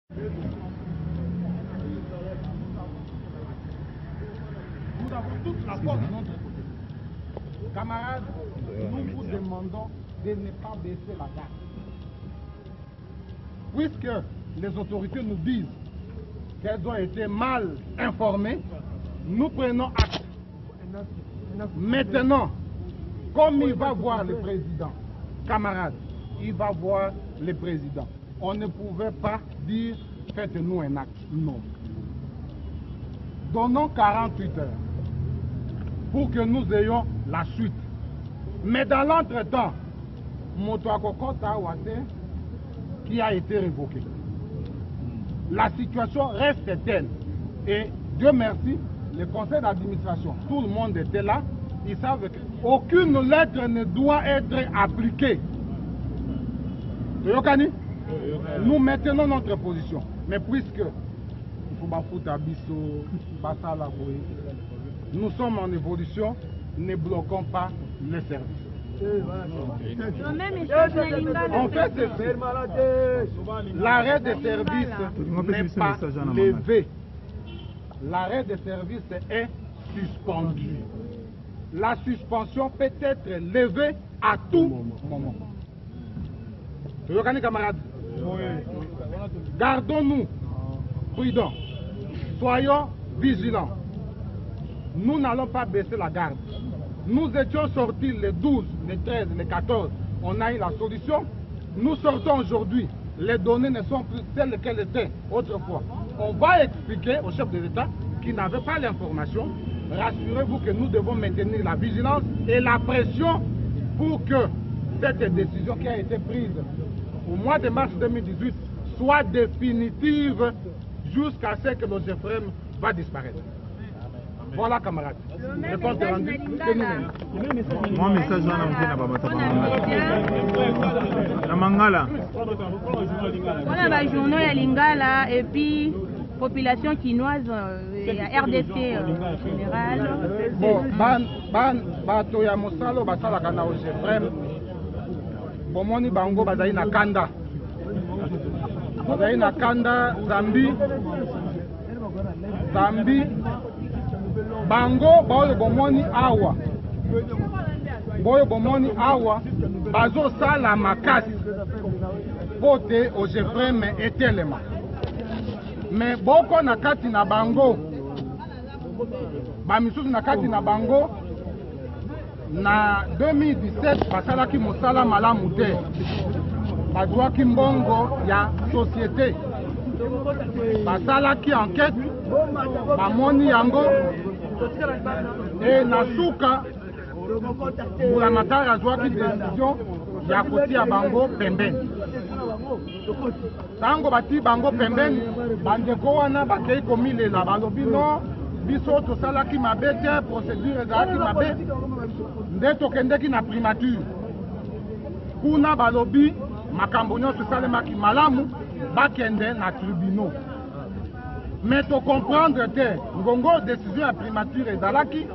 Nous avons toute la force de notre côté. Camarades, nous vous demandons de ne pas baisser la garde. Puisque les autorités nous disent qu'elles ont été mal informées, nous prenons acte. Maintenant, comme il va voir le président, camarades, il va voir le président. On ne pouvait pas dire faites-nous un acte. Non. Donnons 48 heures pour que nous ayons la suite. Mais dans l'entretemps, Motoakokota Wate qui a été révoqué. La situation reste telle. Et Dieu merci, le conseil d'administration, tout le monde était là. Ils savent qu'aucune lettre ne doit être appliquée. Nous maintenons notre position. Mais puisque nous sommes en évolution, ne bloquons pas les services. En fait, l'arrêt des services n'est pas levé. L'arrêt des services est suspendu. La suspension peut être levée à tout moment. Camarades, gardons-nous prudents, soyons vigilants. Nous n'allons pas baisser la garde. Nous étions sortis le 12, le 13, le 14, on a eu la solution. Nous sortons aujourd'hui, les données ne sont plus telles qu'elles étaient autrefois. On va expliquer au chef de l'État qui n'avait pas l'information. Rassurez-vous que nous devons maintenir la vigilance et la pression pour que cette décision qui a été prise au mois de mars 2018 soit définitive jusqu'à ce que nos Ephraim va disparaître. Voilà, camarades. Réponse est rendue. Mon message là, la Mangala. On a la journée à Lingala et puis population chinoise et RDC général. Bon, bato ya mosalo basalaka na Ephraim. Bomoni bango bazali na kanda. Bazali na kanda Zambi. Bango boyo bomoni awa. Boyo bomoni awa bazo sala makasi. Pote au Ephraim etelema. Mais boko na kati na bango. Ba misusu na kati na bango. Na 2017 basalaki mosala malamu te. Bazwaki mbongo ya société. Basalaki enquête. Bamoni yango. Et Nasuka, la matara azwaki décision ya kotia bango pembeni. Tango bati bango pembeni, bandeko wana bakei komilela balobi non, biso tosalaki mabe te, procédure ezalaki mabe, nde tokendeki na primature. Kuna balobi makambo nyonso esalemaki malamu, bakende na tribunaux. Mais to comprendre que Ngongo décision à primature et Zalaki,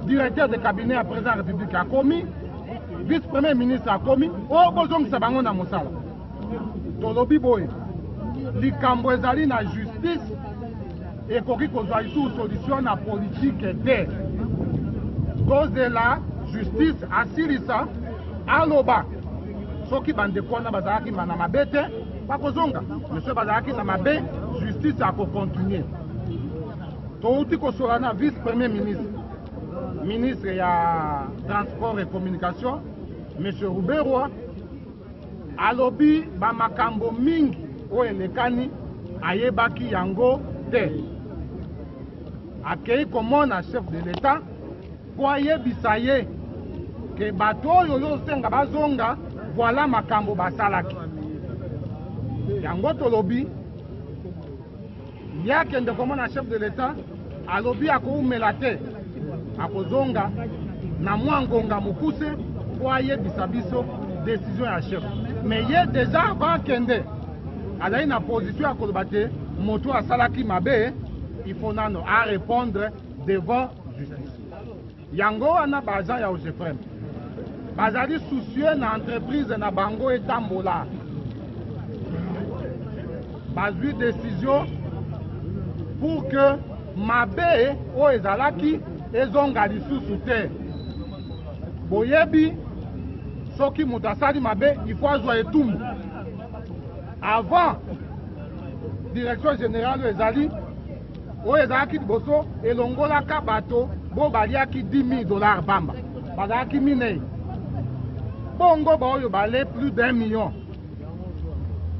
directeur de cabinet à président de la République a commis, vice-premier ministre a commis, oh bozong sabango na mosala. Tolobi boy, likambo ezali na justice et koki kozwa isu solution na politique te. Cause de la justice asilisa aloba. Soki bandeko na bazalaki na mabete, bakozonga. Monsieur bazalaki na mabe, justice a continuer. Touti kosolana vice-premier ministre, ministre ya transport et communication, monsieur Rouberoi, alobi ba makambo mingi o elekani ayebaki yango te. Akei komona chef de l'État po ayebisa ye ke bato oyo yosenga bazonga voilà makambo basalaki. Yango tolobi yakende komona chef de l'État alobi akoumela te akozonga na mwangonga mokuse po ayebisa biso décision ya chef. Mais ye déjà avant kende azali na position ya koloba te moto asalaki mabe, il faut nano à répondre devant justice. Yango wana baza ya Ephraim bazali soucieux na entreprise na bango etambola. bazwi décision pour que mabe oyo ezalaki ezonga lisusu te. Boyebi soki moto asali mabe il faut azwa etumbu. Avant direction générale ezali oyo ezalaki liboso elongolaka bato bo baliaki $10,000 bamba bazalaki minei bongo baoyo bale plus d'1 million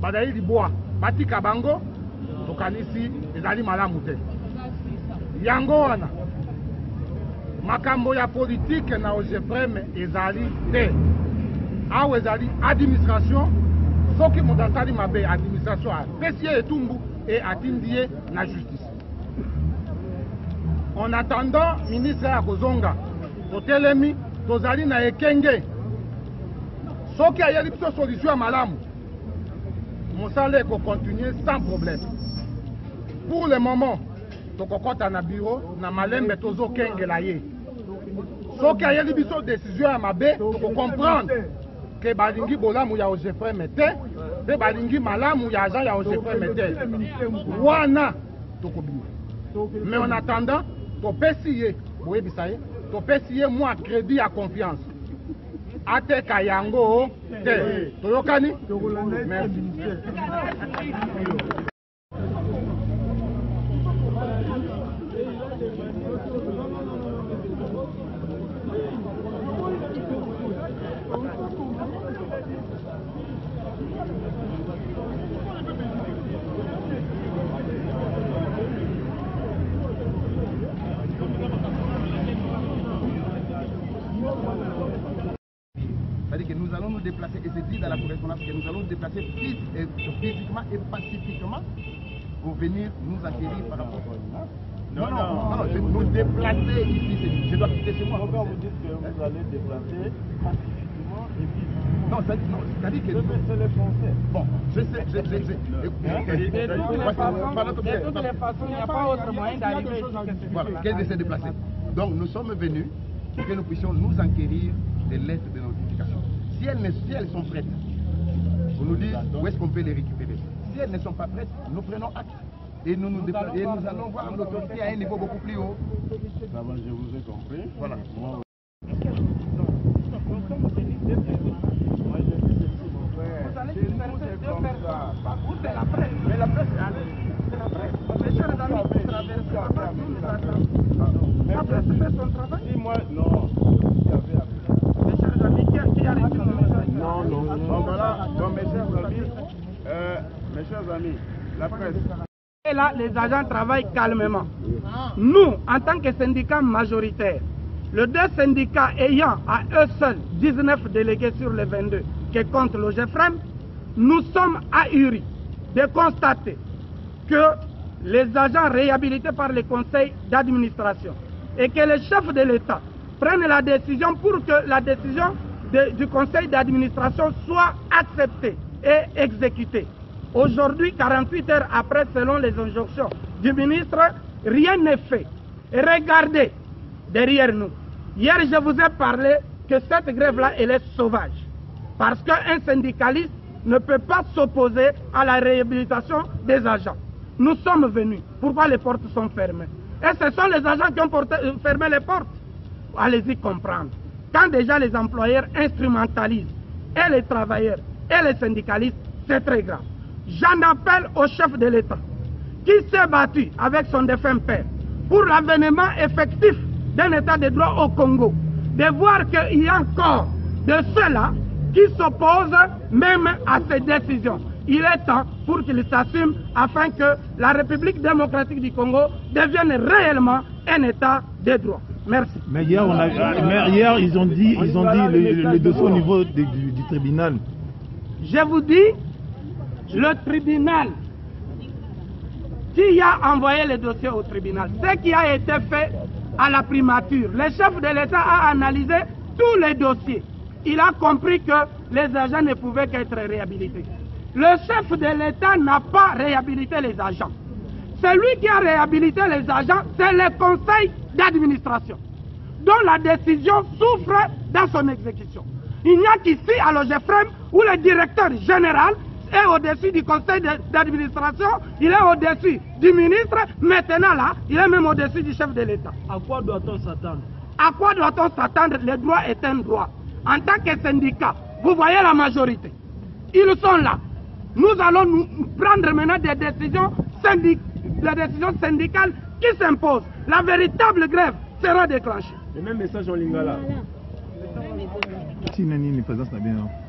bazali liboa batika bango tokanisi ezali malamu te. Yango wana makambo ya politique na OGEFREM ezali te. Awa ezali administration soki moto asali mabe administration apesi ye etumbu et atindi ye na justice. En attendant ministre ya kozonga totelemi tozali na ekenge soki ayeli biso solution ya malamu mosala ekokontinue sans problème. Pour le moment tokokota na bureau na malembe tozokengela ye soki ayeli biso décision ya mabe tokocomprendre ke balingi bolamu ya OGEFREM te pe balingi malamu ya agent ya OGEFREM te wana tokobima. Mais en attendant topesi ye boyebisa ye topesi ye mwa crédit ya confiance ateka yango te toyokani. Merci. C'est-à-dire que nous allons nous déplacer, et c'est dit dans la correspondance que nous allons nous déplacer physiquement et pacifiquement pour venir nous acquérir par rapport à... Non, je vais nous déplacer ici, je dois quitter chez moi. Pourquoi vous dites que vous allez déplacer pacifiquement et physiquement? Non, c'est-à-dire que... C'est les Français. Bon, je sais. De toutes les façons, il n'y a pas autre moyen d'arriver. Voilà, qu'elle de se déplacer. Donc nous sommes venus pour que nous puissions nous enquérir des lettres de notification. Si elles sont prêtes, vous nous dites où est-ce qu'on peut les récupérer. Si elles ne sont pas prêtes, nous prenons acte. Et nous allons voir l'autorité à un niveau beaucoup plus haut. Ça va, je vous ai compris. Voilà. Moi, je dis ceci, mon frère. Vous allez Chez nous, disperser c'est deux comme personnes. ça. Où c'est la presse? Mais la presse, c'est la presse. Mes chers amis, vous traversez la presse tous les agents. La presse fait son travail. Si moi, non, vous avez appris. Mes chers amis, qui a les Non. Donc voilà, donc mes chers amis, la presse. Et là, les agents travaillent calmement. Nous, en tant que syndicat majoritaire, les deux syndicats ayant à eux seuls 19 délégués sur les 22 qui comptent l'OGEFREM, nous sommes ahuris de constater que les agents réhabilités par les conseils d'administration et que les chefs de l'État prennent la décision pour que la décision du conseil d'administration soit acceptée et exécutée. Aujourd'hui, 48 heures après, selon les injonctions du ministre, rien n'est fait. Et regardez derrière nous. Hier, je vous ai parlé que cette grève-là, elle est sauvage. Parce qu'un syndicaliste ne peut pas s'opposer à la réhabilitation des agents. Nous sommes venus. Pourquoi les portes sont fermées? Et ce sont les agents qui ont fermé les portes. Allez-y comprendre. Quand déjà les employeurs instrumentalisent et les travailleurs et les syndicalistes, c'est très grave. J'en appelle au chef de l'État qui s'est battu avec son défunt père pour l'avènement effectif d'un État de droit au Congo, de voir qu'il y a encore de ceux-là qui s'opposent même à ces décisions. Il est temps pour qu'il s'assume afin que la République démocratique du Congo devienne réellement un État de droit. Merci. Mais hier, ils ont dit le dossier au niveau du tribunal. Je vous dis, le tribunal qui a envoyé le dossier au tribunal, ce qui a été fait à la primature, le chef de l'État a analysé tous les dossiers. Il a compris que les agents ne pouvaient qu'être réhabilités. Le chef de l'État n'a pas réhabilité les agents. Celui qui a réhabilité les agents, c'est le conseil d'administration, dont la décision souffre dans son exécution. Il n'y a qu'ici à l'OGEFREM où le directeur général est au-dessus du conseil d'administration, il est au-dessus du ministre, maintenant là, il est même au-dessus du chef de l'État. À quoi doit-on s'attendre? À quoi doit-on s'attendre? Le droit est un droit. En tant que syndicat, vous voyez la majorité. Ils sont là. Nous allons nous prendre maintenant des décisions syndicales qui s'imposent. La véritable grève sera déclenchée. Le même message en lingala.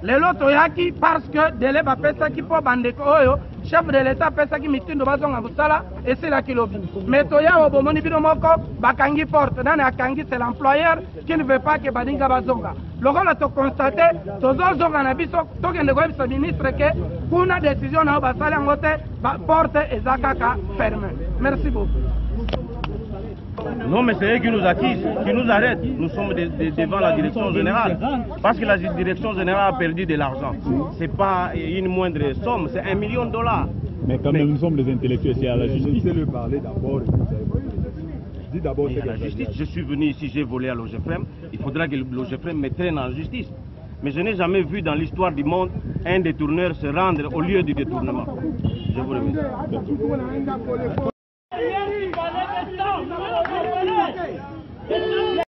Les loto yaki parce que délai va pesa qui pour bandeko oyo chef de l'état pesa qui mitindo bazonga busala et c'est la kilobi. Mais toya obomoni bino moko bakangi porte nani akangi c'est l'employeur qui ne veut pas que badinga bazonga. Lokola to constater tozo zonga na biso tokende ko bisa ministre que kuna décision na basala ngote porte ezakaka fermée. Merci beaucoup. Non, mais c'est eux qui nous accusent, qui nous arrêtent. Nous sommes devant la direction générale. Parce que la direction générale a perdu de l'argent. Ce n'est pas une moindre somme, c'est $1 million. Mais quand même, nous sommes des intellectuels, c'est à la justice. Le parler d'abord. Dis d'abord à la justice. Je suis venu ici, j'ai volé à l'OGFM. Il faudra que l'OGFM me traîne en justice. Mais je n'ai jamais vu dans l'histoire du monde un détourneur se rendre au lieu du détournement. Je vous remercie.